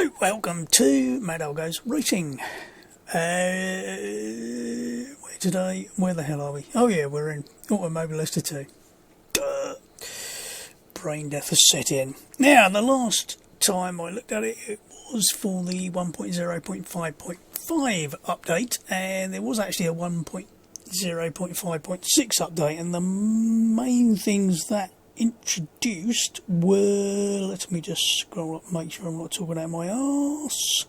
Hello, welcome to Mad Old Goes Racing. Where today? Where the hell are we? Oh yeah, we're in Automobilista 2. Duh. Brain death has set in. Now, the last time I looked at it, it was for the 1.0.5.5 update, and there was actually a 1.0.5.6 update, and the main things that introduced were, let me just scroll up, make sure I'm not talking out my arse.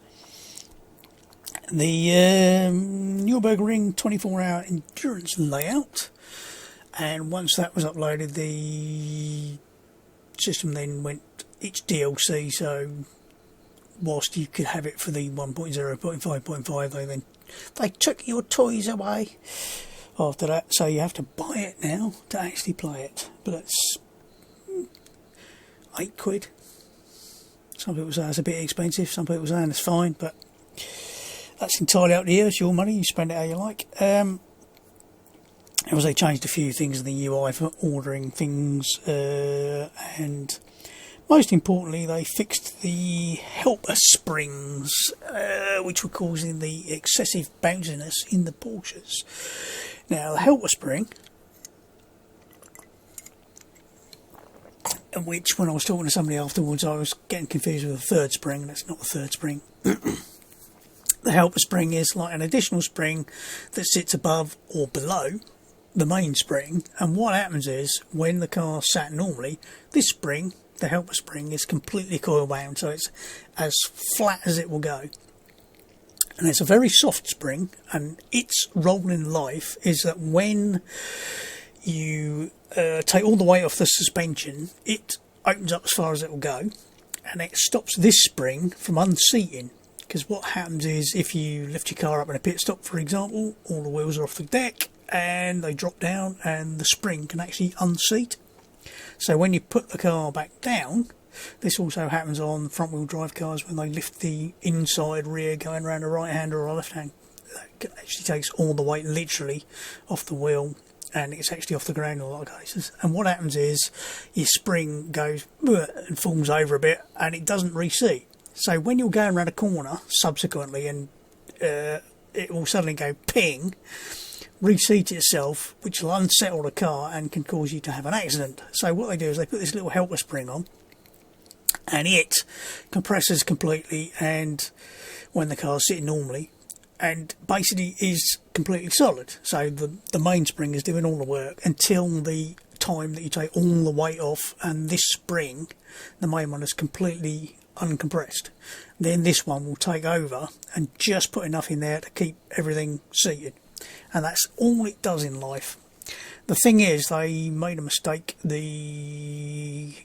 The Nürburgring 24-hour endurance layout, and once that was uploaded, the system then went, it's DLC, so whilst you could have it for the 1.0.5.5, they took your toys away after that, so you have to buy it now to actually play it. But that's £8. Some people say it's a bit expensive, some people say it's fine, but that's entirely up to you. It's your money, you spend it how you like. They changed a few things in the UI for ordering things, and most importantly they fixed the helper springs, which were causing the excessive bounciness in the Porsches. Now, the helper spring, which when I was talking to somebody afterwards I was getting confused with the third spring. That's not the third spring. The helper spring is like an additional spring that sits above or below the main spring, and what happens is when the car's sat normally, this spring, the helper spring, is completely coil bound, so it's as flat as it will go. And it's a very soft spring, and its role in life is that when you take all the weight off the suspension, it opens up as far as it will go, and it stops this spring from unseating. Because what happens is, if you lift your car up in a pit stop, for example, all the wheels are off the deck and they drop down, and the spring can actually unseat. So when you put the car back down, this also happens on front wheel drive cars when they lift the inside rear going around a right hand or a left hand. It actually takes all the weight literally off the wheel, and it's actually off the ground in a lot of cases. And what happens is your spring goes and falls over a bit, and it doesn't reseat. So when you're going around a corner subsequently, and it will suddenly go ping, reseat itself, which will unsettle the car and can cause you to have an accident. So what they do is they put this little helper spring on, and it compresses completely, and when the car's sitting normally, and basically is completely solid. So the mainspring is doing all the work until the time that you take all the weight off, and this spring, the main one, is completely uncompressed. Then this one will take over and just put enough in there to keep everything seated, and that's all it does in life. The thing is, they made a mistake. The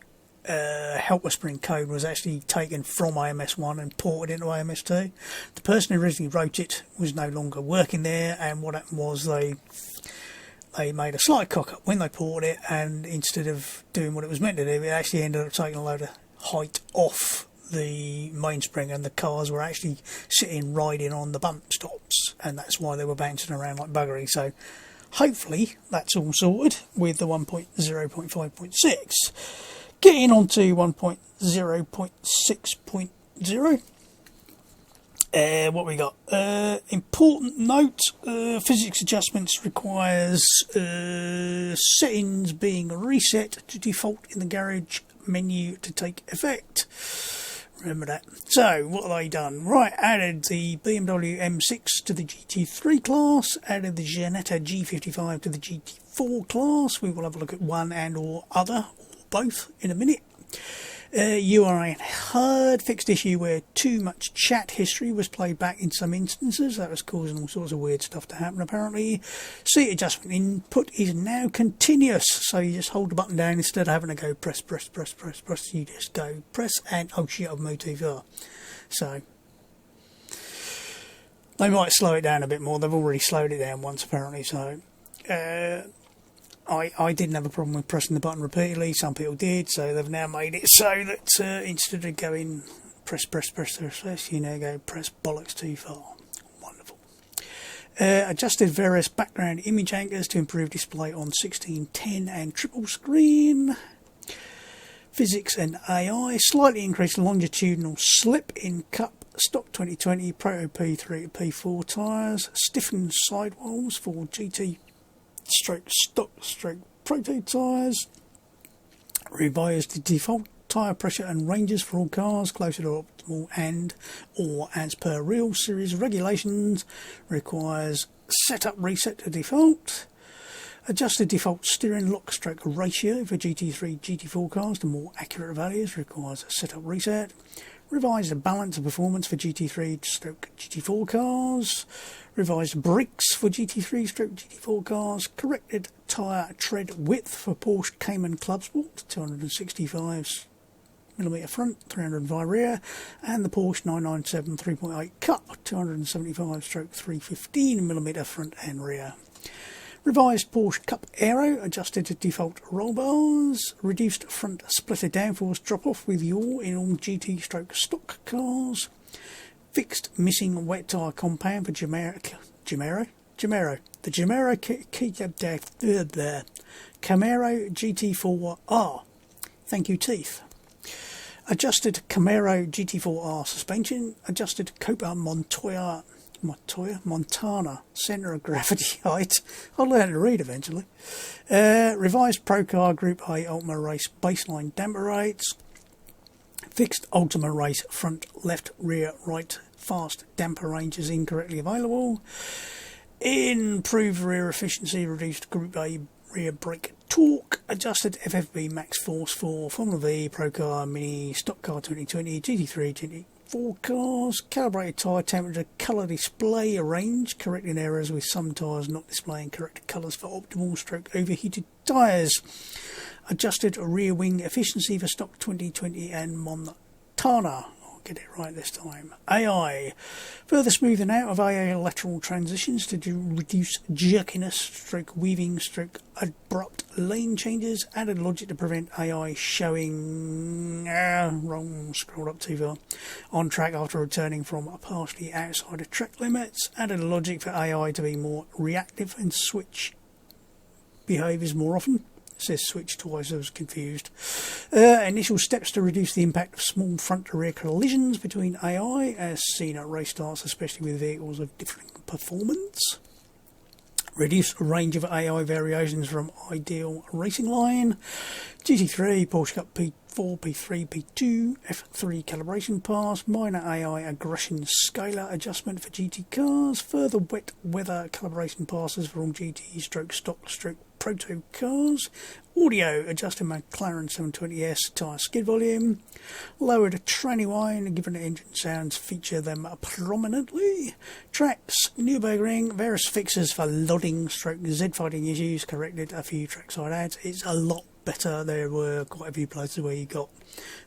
helper spring code was actually taken from AMS1 and ported into AMS2. The person who originally wrote it was no longer working there, and what happened was they made a slight cock up when they ported it, and instead of doing what it was meant to do, it actually ended up taking a load of height off the mainspring, and the cars were actually riding on the bump stops, and that's why they were bouncing around like buggery. So hopefully that's all sorted with the 1.0.5.6. Getting on to 1.0.6.0. What we got? Important note, physics adjustments requires settings being reset to default in the garage menu to take effect. Remember that. So what have they done? Right, added the BMW M6 to the GT3 class, added the Ginetta G55 to the GT4 class. We will have a look at one and or other, or both, in a minute. URI had fixed issue where too much chat history was played back in some instances. That was causing all sorts of weird stuff to happen, apparently. Seat adjustment input is now continuous, so you just hold the button down instead of having to go press. You just go press, and oh shit, I've moved too far. So they might slow it down a bit more. They've already slowed it down once, apparently. So I didn't have a problem with pressing the button repeatedly. Some people did, so they've now made it so that instead of going press, you now go press bollocks too far. Wonderful. Adjusted various background image anchors to improve display on 16:10 and triple screen. Physics and AI, slightly increased longitudinal slip in cup stock 2020 Proto P3 to P4 tyres, stiffened sidewalls for GT stock Proto tyres, revised default tyre pressure and ranges for all cars closer to optimal and or as per real series regulations, requires setup reset to default. Adjusted default steering lock stroke ratio for GT3 GT4 cars to more accurate values, requires a setup reset. Revised balance of performance for GT3 stroke GT4 cars. Revised brakes for GT3 stroke GT4 cars. Corrected tyre tread width for Porsche Cayman ClubSport 265mm front, 305 rear, and the Porsche 997 3.8 Cup 275 stroke 315mm front and rear. Revised Porsche Cup Aero, adjusted to default roll bars, reduced front splitter downforce drop-off with yaw in all GT stroke stock cars, fixed missing wet tyre compound for Camaro GT4R. Thank you, teeth. Adjusted Camaro GT4R suspension, adjusted Copa Montana centre of gravity height. I'll learn to read eventually. Revised Procar Group A Ultima Race baseline damper rates. Fixed Ultima Race front, left, rear, right fast damper ranges incorrectly available. Improved rear efficiency, reduced Group A rear brake torque. Adjusted FFB max force for Formula V, Procar Mini, Stock Car 2020, GT3, GT4 cars. Calibrated tyre temperature colour display range, correcting errors with some tyres not displaying correct colours for optimal stroke overheated tyres. Adjusted rear wing efficiency for stock 2020 and Montana. I'll get it right this time. AI. Further smoothing out of AI lateral transitions to reduce jerkiness, stroke weaving, stroke abrupt lane changes. Added logic to prevent AI showing wrong, scrolled up too far, on track after returning from partially outside of track limits. Added logic for AI to be more reactive and switch behaviours more often. It says switch twice, I was confused. Initial steps to reduce the impact of small front to rear collisions between AI as seen at race starts, especially with vehicles of differing performance. Reduce range of AI variations from ideal racing line. GT3, Porsche Cup P4, P3, P2, F3 calibration pass. Minor AI aggression scalar adjustment for GT cars. Further wet weather calibration passes for all GT stroke stock stroke proto cars. Audio adjusted McLaren 720S tyre skid volume. Lowered tranny wine, given the engine sounds feature them prominently. Tracks, Nürburgring, various fixes for lodding stroke Z fighting issues, corrected a few trackside ads. It's a lot better. There were quite a few places where you got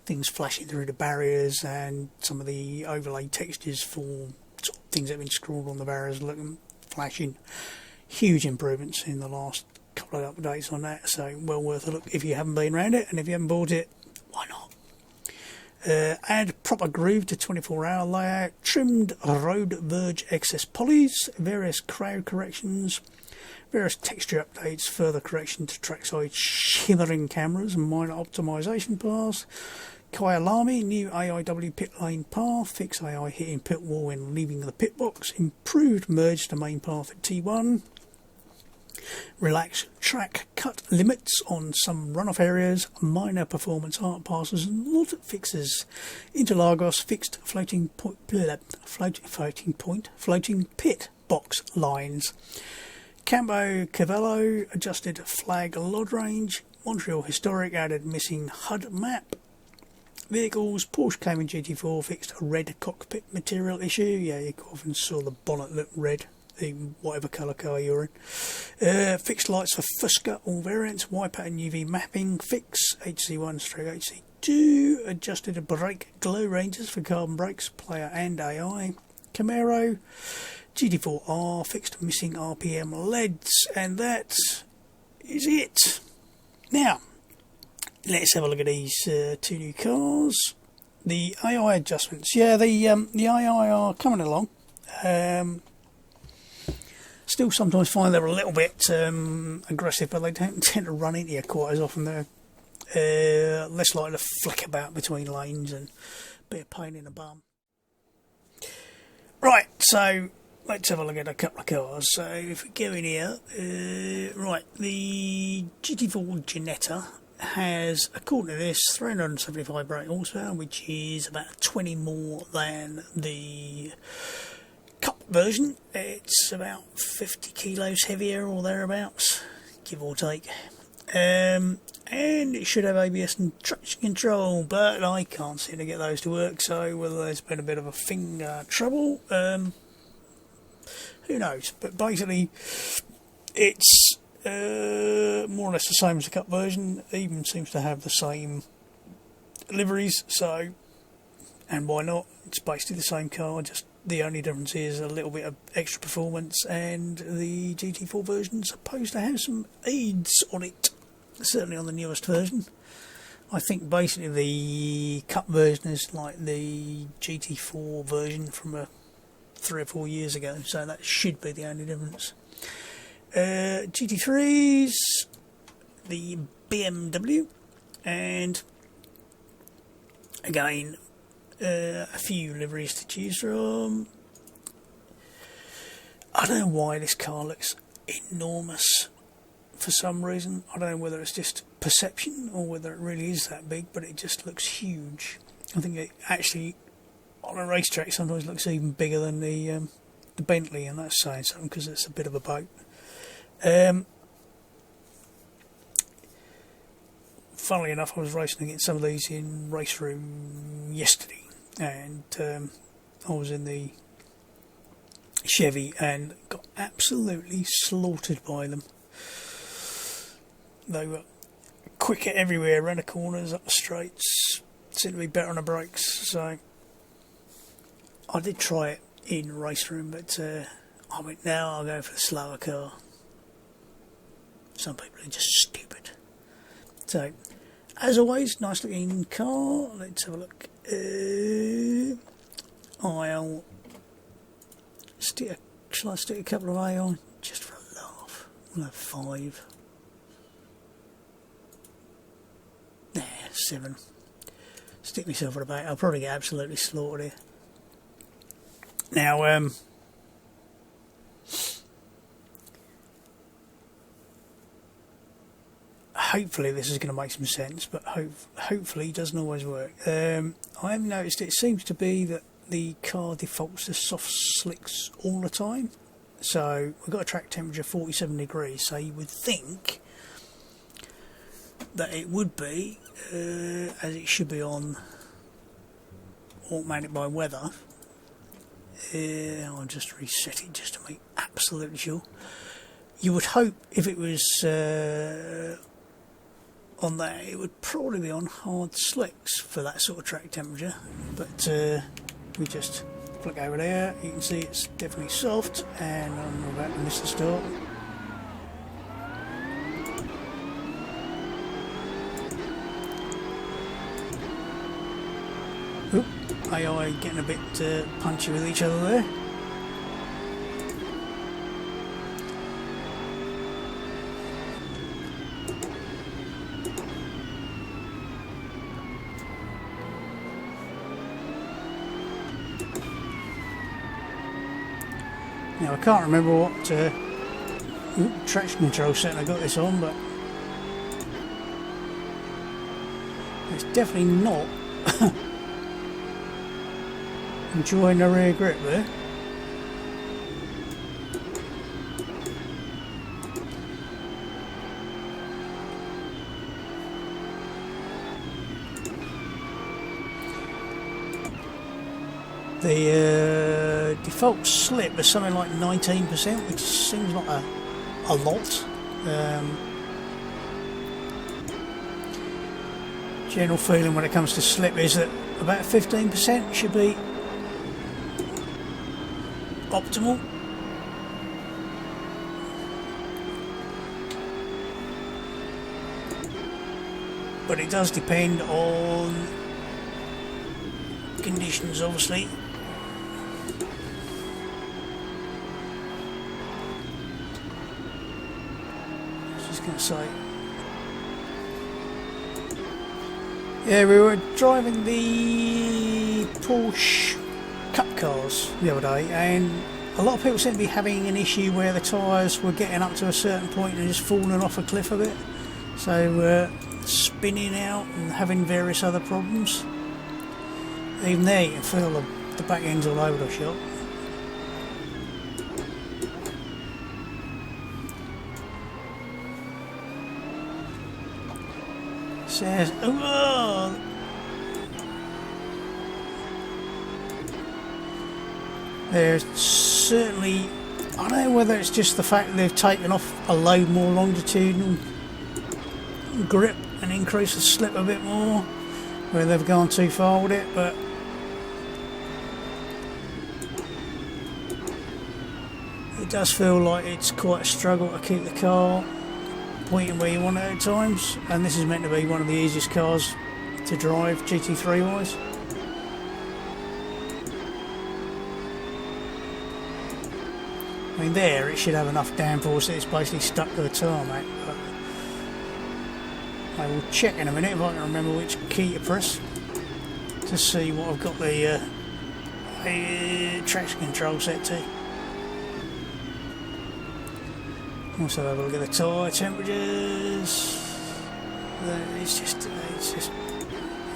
things flashing through the barriers and some of the overlay textures for sort of things that have been scrawled on the barriers looking flashing. Huge improvements in the last couple of updates on that, so well worth a look if you haven't been around it, and if you haven't bought it, why not? Add proper groove to 24-hour layout, trimmed road verge excess polys, various crowd corrections, various texture updates, further correction to trackside shimmering cameras and minor optimization paths. Kyalami, new AIW pit lane path, fix AI hitting pit wall when leaving the pit box, improved merge to main path at T1. Relax track cut limits on some runoff areas, minor performance art passes and lot of fixes. Interlagos fixed floating pit box lines. Campo Cavallo adjusted flag load range. Montreal Historic added missing HUD map. Vehicles, Porsche Cayman GT4 fixed a red cockpit material issue. Yeah, you often saw the bonnet look red, whatever colour car you're in. Fixed lights for Fusca, all variants. Wiper and UV mapping fix, HC1/HC2. Adjusted brake glow ranges for carbon brakes, player and AI. Camaro GT4R fixed missing RPM LEDs, and that is it. Now, let's have a look at these two new cars. The AI adjustments. Yeah, the AI are coming along. Still sometimes find they're a little bit aggressive, but they don't tend to run into you quite as often. They're less likely to flick about between lanes and be a pain in the bum. Right, so let's have a look at a couple of cars. So if we go in here, right, the GT4 Ginetta has, according to this, 375 brake horsepower, which is about 20 more than the Cup version. It's about 50 kilos heavier or thereabouts, give or take. And it should have ABS and traction control, but I can't seem to get those to work, so whether there's been a bit of a finger trouble, who knows. But basically, it's more or less the same as the Cup version. It even seems to have the same liveries, so, and why not? It's basically the same car, just the only difference is a little bit of extra performance, and the GT4 version is supposed to have some aids on it, certainly on the newest version. I think basically the Cup version is like the GT4 version from 3 or 4 years ago, so that should be the only difference. GT3s, the BMW, and again a few liveries to choose from. I don't know why this car looks enormous for some reason. I don't know whether it's just perception or whether it really is that big, but it just looks huge. I think it actually on a racetrack sometimes looks even bigger than the Bentley, and that's saying something because it's a bit of a boat. Funnily enough, I was racing against some of these in Race Room yesterday, and I was in the Chevy and got absolutely slaughtered by them. They were quicker everywhere, around the corners, up the straights, seemed to be better on the brakes, so I did try it in Race Room, but I went, now I'll go for the slower car. Some people are just stupid. So, as always, nice looking car. Let's have a look. I'll shall I stick a couple of A on just for a laugh? We'll have 5. Nah, 7. Stick myself at about. I'll probably get absolutely slaughtered here. Now, hopefully this is going to make some sense, but hopefully it doesn't always work. I have noticed it seems to be that the car defaults to soft slicks all the time. So we've got a track temperature of 47 degrees, so you would think that it would be, as it should be on automatic by weather. I'll just reset it just to make absolutely sure. You would hope if it was on there, it would probably be on hard slicks for that sort of track temperature, but we just flick over there, you can see it's definitely soft, and I'm about to miss the start. Oop, AI getting a bit punchy with each other there. Now I can't remember what traction control setting I got this on, but it's definitely not enjoying the rear grip there. The default slip is something like 19%, which seems like a lot. General feeling when it comes to slip is that about 15% should be optimal. But it does depend on conditions, obviously. Just going to say Yeah, we were driving the Porsche Cup cars the other day, and a lot of people seem to be having an issue where the tyres were getting up to a certain point and just falling off a cliff a bit. So spinning out and having various other problems. Even there you can feel the back ends all over the shop. Says, oh, there's certainly, I don't know whether it's just the fact that they've taken off a load more longitudinal grip and increased the slip a bit more, where they've gone too far with it, but it does feel like it's quite a struggle to keep the car pointing where you want it at times, and this is meant to be one of the easiest cars to drive GT3 wise. I mean, there it should have enough downforce that it's basically stuck to the tarmac, but I will check in a minute if I can remember which key to press to see what I've got the traction control set to. Also have a look at the tyre temperatures. It's just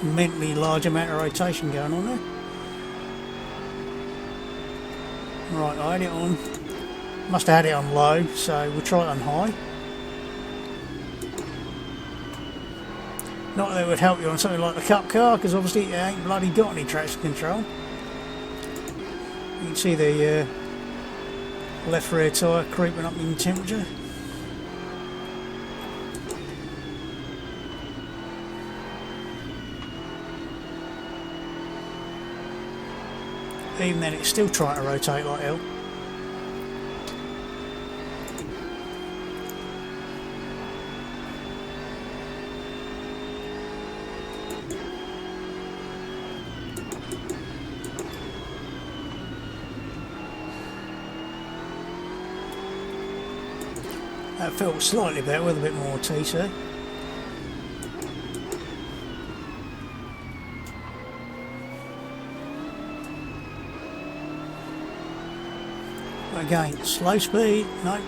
mentally large amount of rotation going on there. Right, I had it on. Must have had it on low, so we'll try it on high. Not that it would help you on something like the Cup car, because obviously it ain't bloody got any traction control. You can see the left rear tyre creeping up in temperature. Even then it's still trying to rotate like hell. That felt slightly better with a bit more TC. Again, slow speed, no,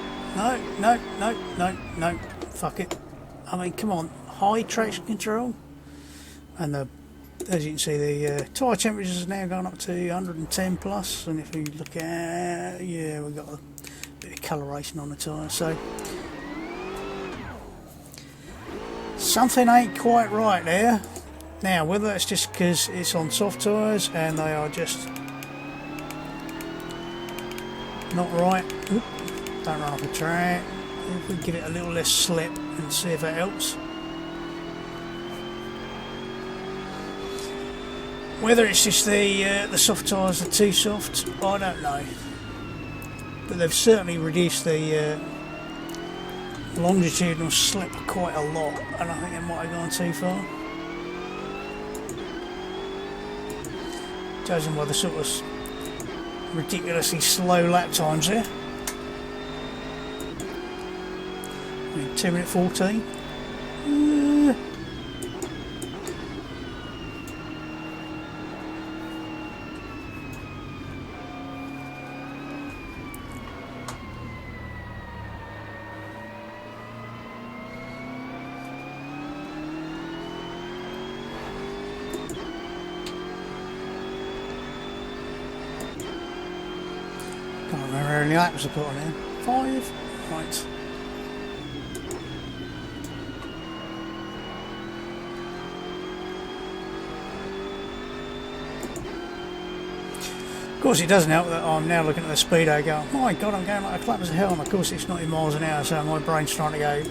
fuck it. I mean, come on, high traction control. And as you can see, the tyre temperatures have now gone up to 110 plus, and if you look at, yeah, we've got a bit of coloration on the tyre, so something ain't quite right there. Now, whether it's just because it's on soft tyres and they are just not right. Oop, don't run off the track. If we give it a little less slip and see if that helps. Whether it's just the soft tyres are too soft, I don't know. But they've certainly reduced the longitudinal slip quite a lot, and I think it might have gone too far. Judging by the sort of ridiculously slow lap times there. I mean, 2:14. Can't remember how many laps I put on here. 5? Right. Of course, it doesn't help that I'm now looking at the speedo going, my god, I'm going like a clap as hell, and of course it's 90 miles an hour, so my brain's trying to go,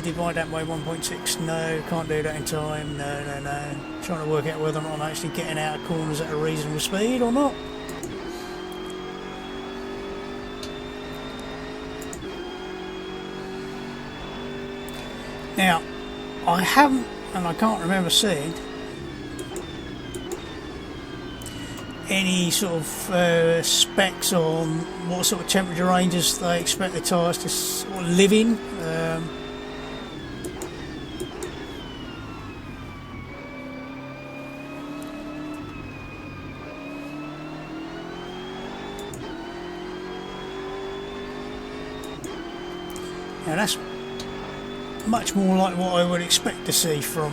divide that by 1.6, no, can't do that in time, no. Trying to work out whether or not I'm actually getting out of corners at a reasonable speed or not. Now, I haven't, and I can't remember seeing any sort of specs on what sort of temperature ranges they expect the tyres to sort of live in. And that's much more like what I would expect to see from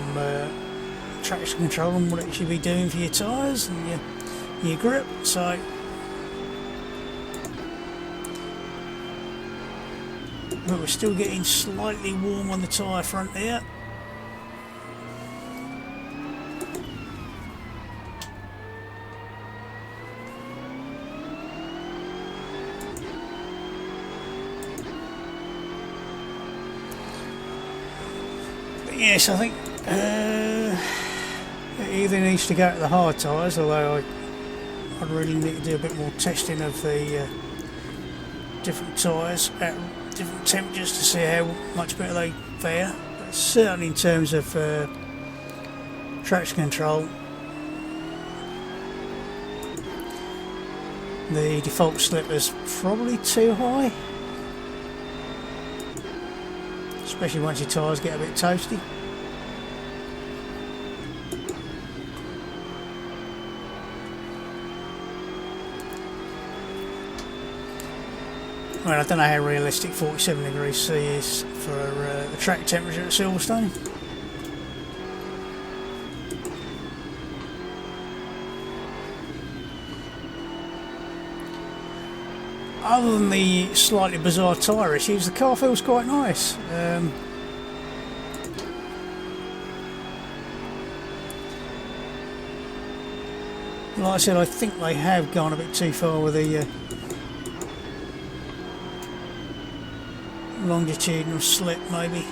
traction control and what it should be doing for your tyres and your grip. So but we're still getting slightly warm on the tyre front here. But yes, I think it either needs to go to the hard tyres, although I'd really need to do a bit more testing of the different tyres at different temperatures to see how much better they fare. But certainly in terms of traction control, the default slip is probably too high, especially once your tyres get a bit toasty. Well, I don't know how realistic 47 degrees C is for the track temperature at Silverstone. Other than the slightly bizarre tyre issues, the car feels quite nice. Like I said, I think they have gone a bit too far with the longitudinal slip, maybe.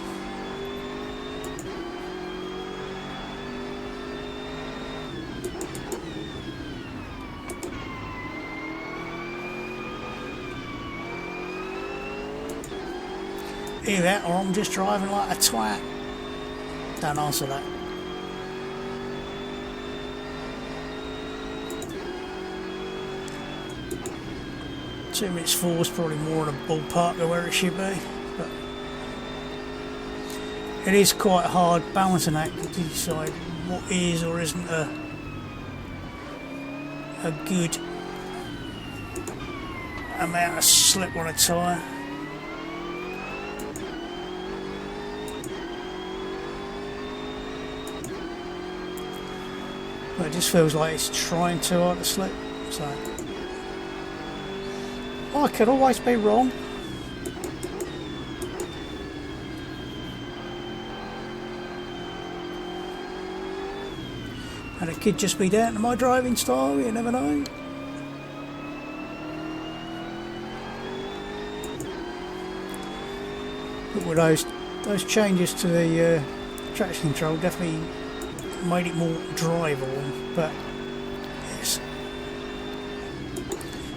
Either that or I'm just driving like a twat. Don't answer that. Two minutes 4 is probably more in a ballpark of where it should be, but it is quite a hard balancing act to decide what is or isn't a good amount of slip on a tyre. But it just feels like it's trying too hard to slip, so I could always be wrong. And it could just be down to my driving style, you never know. But with those changes to the traction control definitely made it more drivable, but yes,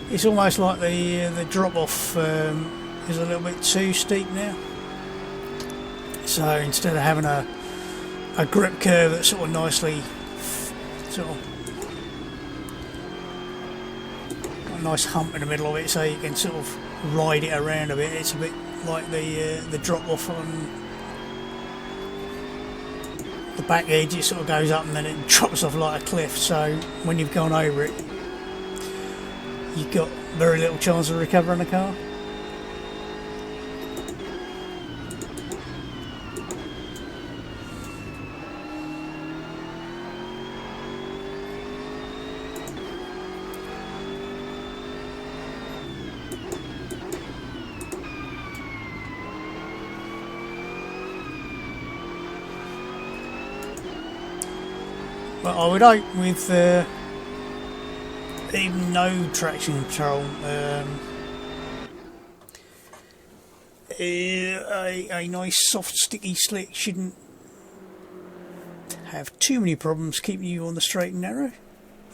it's almost like the drop off is a little bit too steep now. So instead of having a grip curve that's sort of nicely got a nice hump in the middle of it, so you can sort of ride it around a bit, it's a bit like the drop off on the back edge. It sort of goes up and then it drops off like a cliff, so when you've gone over it you've got very little chance of recovering the car. But I would hope with even no traction control, a nice soft sticky slick shouldn't have too many problems keeping you on the straight and narrow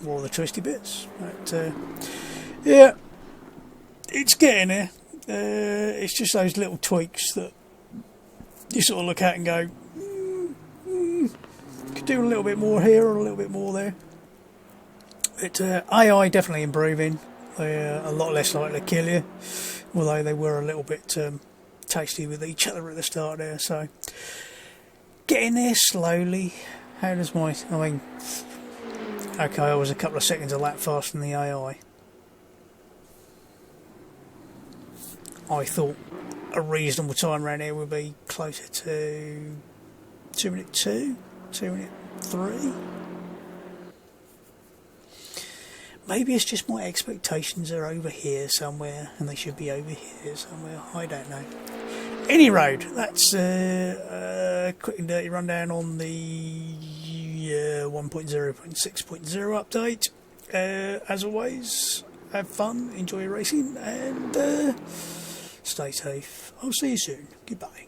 or the twisty bits. But yeah, it's getting there. It's just those little tweaks that you sort of look at and go, could do a little bit more here or a little bit more there. But AI definitely improving. They're a lot less likely to kill you, although they were a little bit tasty with each other at the start there. So getting there slowly. How does my? I mean, okay, I was a couple of seconds a lap faster than the AI. I thought a reasonable time around here would be closer to 2:02, 2:03. Maybe it's just my expectations are over here somewhere and they should be over here somewhere. I don't know. Any road, that's a quick and dirty rundown on the 1.0.6.0 update. As always, have fun, enjoy racing, and stay safe. I'll see you soon. Goodbye.